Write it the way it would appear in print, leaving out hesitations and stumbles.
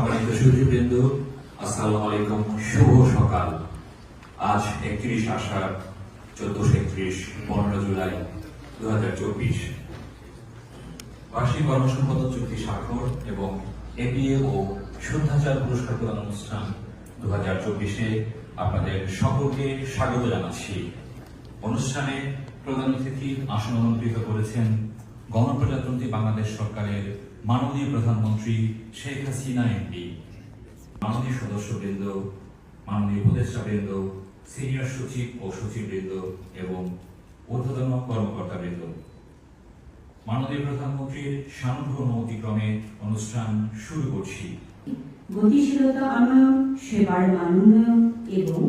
সম্মানিত সুধীবৃন্দ, আসসালামু আলাইকুম। শুভ সকাল। আজ 31 আষাঢ় 1431 15 জুলাই 2024। বার্ষিক কর্মসম্পদ চুক্তি স্বাক্ষর এবং এপিএ ও শুদ্ধাচার পুরস্কার প্রদান অনুষ্ঠান 2024-এ আপনাদের সকলকে স্বাগত জানাচ্ছি। অনুষ্ঠানে প্রধান অতিথি আসন অলঙ্কৃত করেছেন গণপ্রজাতন্ত্রী বাংলাদেশ সরকারের মাননীয় প্রধানমন্ত্রী শেখ হাসিনা এমপি, মাননীয় সদস্যবৃন্দ, মাননীয় উপদেষ্টাবৃন্দ, সিনিয়র সচিব ও সচিববৃন্দ এবং ঊর্ধ্বতন কর্মকর্তাবৃন্দ। মাননীয় প্রধানমন্ত্রীর সানুগ্রহ অতিক্রমে অনুষ্ঠান শুরু করছি। গতিশীলতা আনয়ন, সেবার মান উন্নয়ন এবং